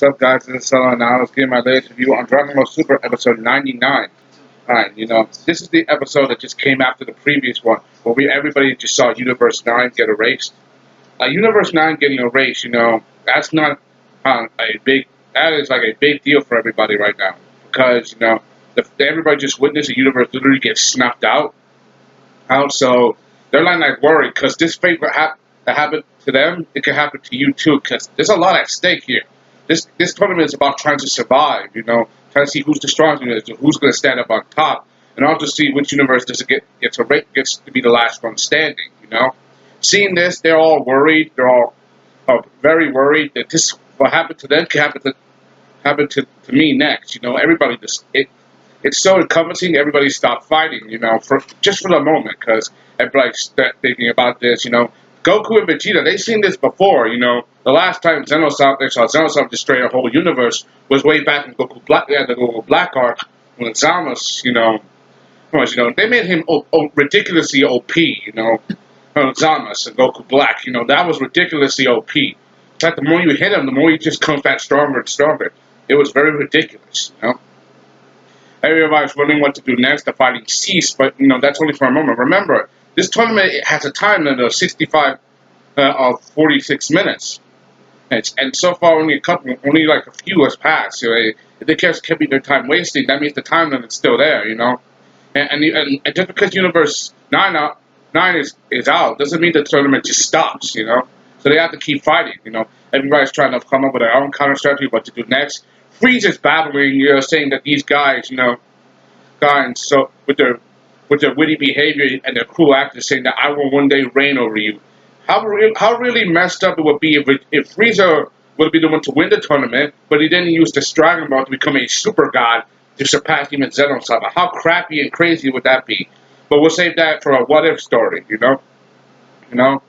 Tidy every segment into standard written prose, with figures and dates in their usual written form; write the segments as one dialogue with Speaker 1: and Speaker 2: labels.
Speaker 1: What's up, guys? This is Solo, and now let's get my latest review on Dragon Ball Super episode 99. Alright, this is the episode that just came after the previous one, where everybody just saw Universe 9 get erased. Universe 9 getting erased, that's not that is like a big deal for everybody right now. Because, everybody just witnessed the universe literally get snuffed out. So they're like worried, because this fate that happened to them, it could happen to you too, because there's a lot at stake here. This tournament is about trying to survive, trying to see who's the strongest, who's going to stand up on top, and also see which universe does it gets to be the last one standing. Seeing this, they're all worried. They're all very worried that this what happened to them can happen to me next. Everybody it's so encompassing. Everybody stopped fighting. For the moment, because everybody's thinking about this. Goku and Vegeta, they've seen this before. The last time they saw Xenosaurus destroy a whole universe was way back in Goku Black, the Goku Black arc, when Zamos, they made him ridiculously OP. Zamos and Goku Black, that was ridiculously OP. In fact, the more you hit him, the more he just comes back stronger and stronger. It was very ridiculous. Everybody's wondering what to do next. The fighting ceased, but that's only for a moment. Remember, this tournament has a time limit of 65 of 46 minutes, and so far only only like a few has passed. If they kept keeping their time wasting, that means the time limit's still there. And just because Universe 9 is out doesn't mean the tournament just stops. So they have to keep fighting. Everybody's trying to come up with their own counter strategy, what to do next. Frieza's battling, saying that these guys, so with their witty behavior and their cruel actions, saying that I will one day reign over you. How really messed up it would be if Frieza would be the one to win the tournament, but he didn't use the Dragon Ball to become a super god to surpass even Zeno-sama. How crappy and crazy would that be? But we'll save that for a what-if story, And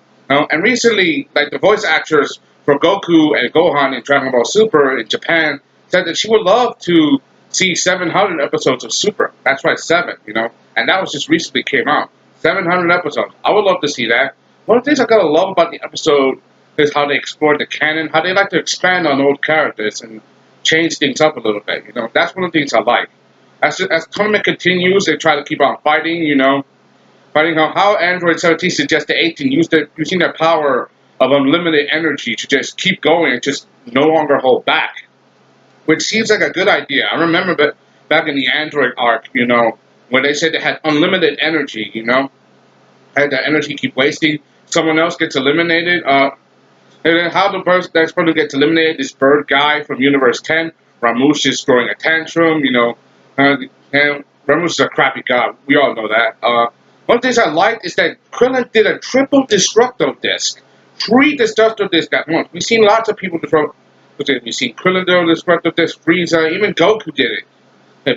Speaker 1: recently, like the voice actors for Goku and Gohan in Dragon Ball Super in Japan said that she would love to see 700 episodes of Super. That's right, 7, And that was just recently came out. 700 episodes. I would love to see that. One of the things I gotta love about the episode is how they explored the canon, how they like to expand on old characters and change things up a little bit. That's one of the things I like. As the tournament continues, they try to keep on fighting, fighting how Android 17 suggests to 18 using their power of unlimited energy to just keep going and just no longer hold back. Which seems like a good idea. I remember back in the Android arc, when they said they had unlimited energy, had that energy keep wasting, someone else gets eliminated, and then how the person that's supposed to get eliminated, this bird guy from Universe 10, Ramush is throwing a tantrum, and Ramush is a crappy god. We all know that. One of the things I liked is that Krillin did a triple Destructo disc. 3 Destructo discs at once. We've seen lots of people destroy. We've seen Krillin do a Destructo disc, Frieza, even Goku did it.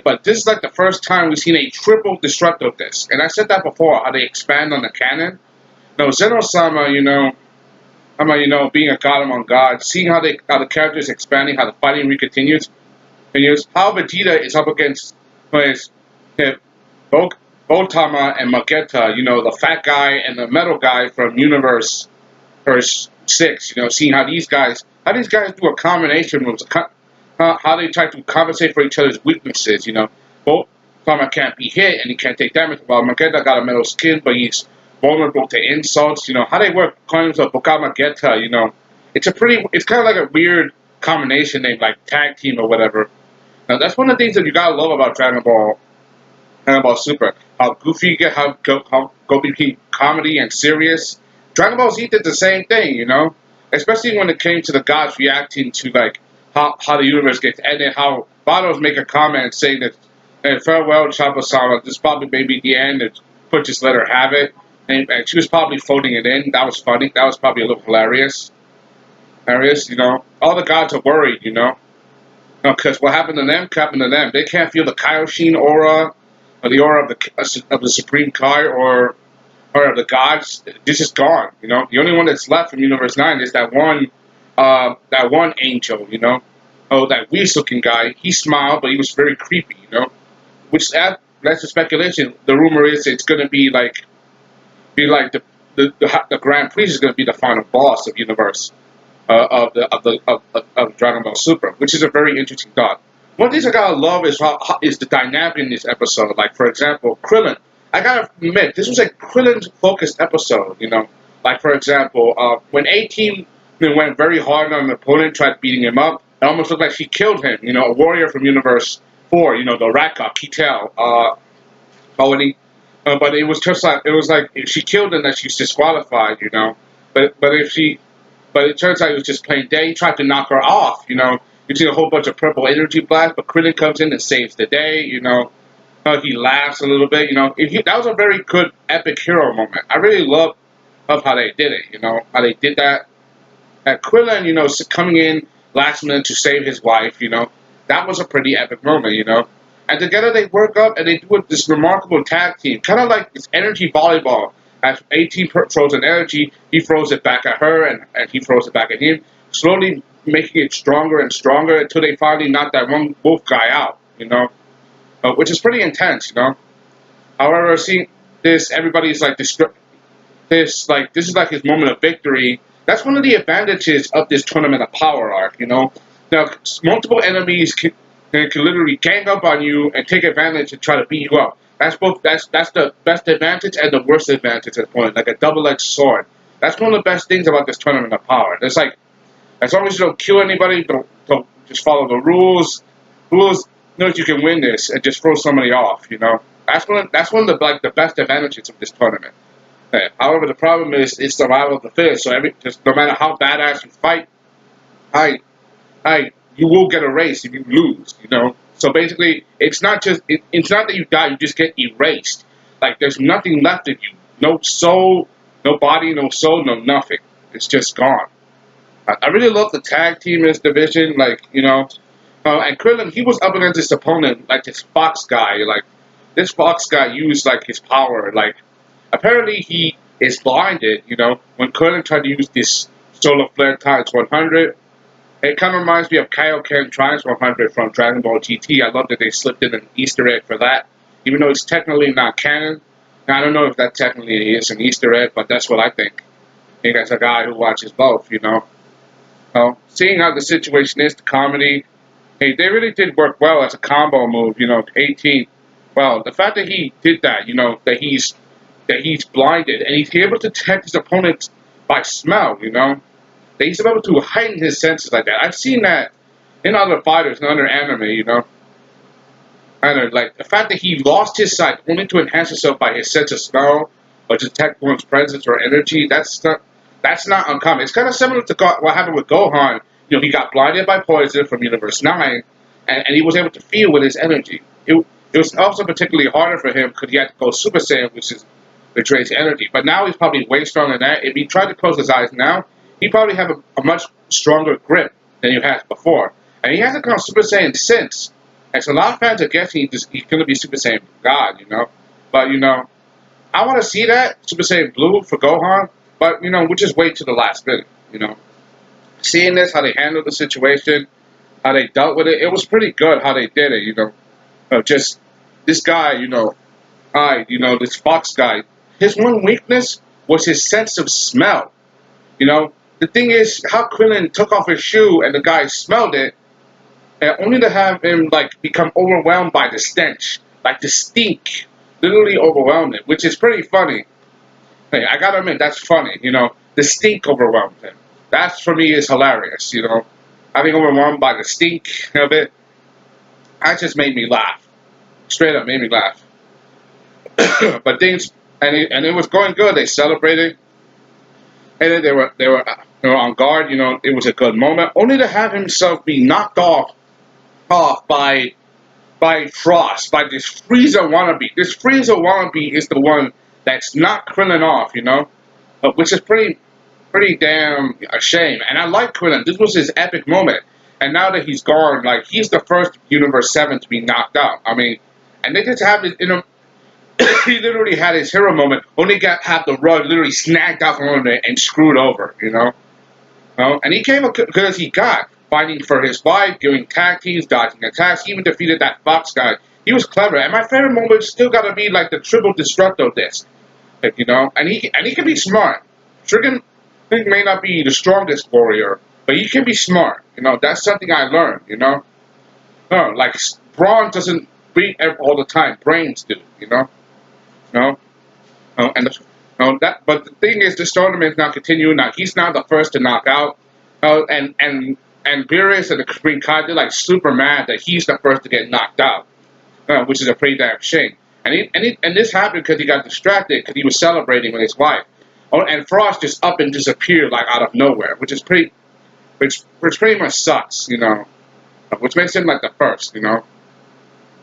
Speaker 1: But this is like the first time we've seen a triple Destructo disc. And I said that before, how they expand on the canon. Now, Zeno-sama, being a god among gods, seeing how the characters expanding, how the fighting continues, how Vegeta is up against Botama and Magetta, the fat guy and the metal guy from Universe 6, seeing how these guys do a combination moves, how they try to compensate for each other's weaknesses, Botama can't be hit and he can't take damage, while Magetta got a metal skin, but he's vulnerable to insults, how they work coins of Bokamagetta, it's kind of like a weird combination name, like tag team or whatever. Now, that's one of the things that you gotta love about Dragon Ball Super. How goofy, how Goku became comedy and serious. Dragon Ball Z did the same thing, especially when it came to the gods reacting to like how the universe gets ended. How Vados make a comment saying that, farewell, Chopper-sama, this probably may be the end, and just let her have it. And she was probably folding it in. That was funny. That was probably a little hilarious. All the gods are worried, because what happened to them happened to them. They can't feel the Kaioshin aura, or the aura of the Supreme Kai, or of the gods. This is gone. The only one that's left from Universe 9 is that one angel. That Whis-looking guy. He smiled, but he was very creepy. Which that's the speculation. The rumor is it's going to be like the Grand Priest is going to be the final boss of Universe of Dragon Ball Super, which is a very interesting thought. One thing I gotta love is is the dynamic in this episode. Like for example, Krillin. I gotta admit, this was a Krillin focused episode. You know, like for example, when 18 went very hard on an opponent, tried beating him up. It almost looked like she killed him. You know, a warrior from Universe 4. You know, the Raka Kitel. Colony. But it was just like it was like if she killed him, that she's disqualified. You know, but it turns out he was just playing dead. He tried to knock her off. You know, you see a whole bunch of purple energy blasts, but Krillin comes in and saves the day. You know, he laughs a little bit. You know, that was a very good epic hero moment. I really love how they did it. You know, how they did that. Krillin, you know, coming in last minute to save his wife. You know, that was a pretty epic moment. You know. And together they work up and they do this remarkable tag team, kind of like this energy volleyball. As 18 throws an energy, he throws it back at her, and he throws it back at him, slowly making it stronger and stronger until they finally knock that one wolf guy out, you know, which is pretty intense, you know. However, seeing this, everybody's like this is like his moment of victory. That's one of the advantages of this Tournament of Power arc, you know. Now, multiple enemies can literally gang up on you and take advantage and try to beat you up. That's the best advantage and the worst advantage at the point, like a double-edged sword. That's one of the best things about this Tournament of Power. It's like as long as you don't kill anybody, don't just follow the rules. Rules knows you can win this and just throw somebody off. You know, that's one of the like the best advantages of this tournament. However, the problem is it's survival of the fittest. So just no matter how badass you fight, I you will get erased if you lose. You know, so basically, it's not that you die; you just get erased. Like there's nothing left of you. No soul, no body, no soul, no nothing. It's just gone. I really love the tag team in this division. Like you know, and Krillin, he was up against his opponent, like this Fox guy. Like this Fox guy used like his power. Like apparently he is blinded. You know, when Krillin tried to use this Solar Flare times 100. It kind of reminds me of Kaioken Triumphs 100 from Dragon Ball GT. I love that they slipped in an Easter egg for that, even though it's technically not canon. Now, I don't know if that technically is an Easter egg, but that's what I think. I think as a guy who watches both, you know. Seeing how the situation is, the comedy, hey, they really did work well as a combo move, you know, 18. Well, the fact that he did that, you know, that he's blinded and he's able to detect his opponents by smell, you know. That he's able to heighten his senses like that. I've seen that in other fighters and other anime, you know. And like the fact that he lost his sight only to enhance himself by his sense of smell or to detect one's presence or energy, that's not uncommon. It's kind of similar to what happened with Gohan. You know, he got blinded by poison from Universe 9, and he was able to feel with his energy. It was also particularly harder for him because he had to go Super Saiyan, which drains energy. But now he's probably way stronger than that. If he tried to close his eyes now, he probably have a much stronger grip than he has before. And he hasn't gone Super Saiyan since. And so a lot of fans are guessing he's going to be Super Saiyan God, you know. But, you know, I want to see that, Super Saiyan Blue for Gohan. But, you know, we'll just wait to the last minute, you know. Seeing this, how they handled the situation, how they dealt with it, it was pretty good how they did it, you know. Just this guy, this Fox guy, his one weakness was his sense of smell, you know. The thing is, how Krillin took off his shoe and the guy smelled it, and only to have him like become overwhelmed by the stench, like the stink, literally overwhelmed him, which is pretty funny. Hey, I gotta admit that's funny, you know. The stink overwhelmed him. That for me is hilarious, you know. Having overwhelmed by the stink of it, that just made me laugh. Straight up made me laugh. But things and it was going good. They celebrated. And then they were on guard. You know, it was a good moment. Only to have himself be knocked off by Frost, by this Frieza wannabe. This Frieza wannabe is the one that's not Krillin off. You know, which is pretty damn a shame. And I like Krillin. This was his epic moment. And now that he's gone, like he's the first Universe 7 to be knocked out. I mean, and they just have it in a he literally had his hero moment. Only have the rug literally snagged out from under it and screwed over, you know. And he came up good as he got, fighting for his wife, doing tag teams, dodging attacks. He even defeated that Fox guy. He was clever. And my favorite moment still got to be like the triple Destructo disc, you know. And he can be smart. Trigon may not be the strongest warrior, but he can be smart. You know, that's something I learned. You know, no, like brawn doesn't beat all the time. Brains do. You know, no, no, and no that. But the thing is, this tournament is now continuing. Now he's now the first to knock out. And Beerus and the Green Cod, they're like super mad that he's the first to get knocked out, which is a pretty damn shame. And this happened because he got distracted because he was celebrating with his wife. Oh, and Frost just up and disappeared like out of nowhere, which pretty much sucks, you know. Which makes him like the first, you know.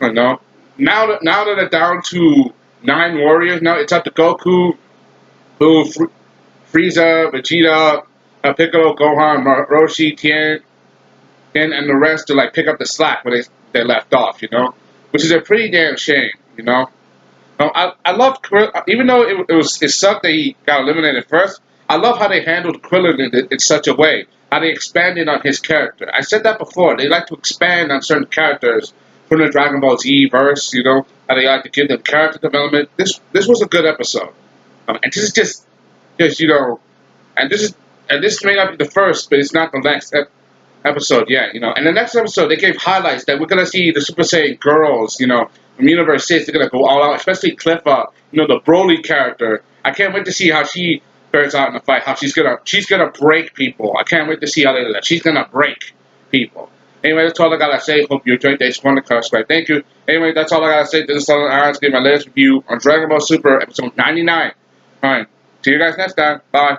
Speaker 1: You know. Now that they're down to 9 warriors, now it's up to Goku, Boo, Frieza, Vegeta, Piccolo, Gohan, Roshi, Tien, and the rest to like pick up the slack where they left off, you know, which is a pretty damn shame, you know. I love even though it sucked that he got eliminated first. I love how they handled Krillin in such a way, how they expanded on his character. I said that before. They like to expand on certain characters from the Dragon Ball Z verse, you know, how they like to give them character development. This was a good episode, and this is just you know, and this may not be the first, but it's not the next episode yet, you know. And the next episode, they gave highlights that we're gonna see the Super Saiyan girls, you know, from Universe 6. They're gonna go all out, especially Cliffa, you know, the Broly character. I can't wait to see how she fares out in the fight. How she's gonna break people. I can't wait to see how they do that. She's gonna break people. Anyway, that's all I gotta say. Hope you enjoyed this one. Right? Thank you. Anyway, that's all I gotta say. This is Southern Irons. Give my latest review on Dragon Ball Super episode 99. All right. See you guys next time. Bye.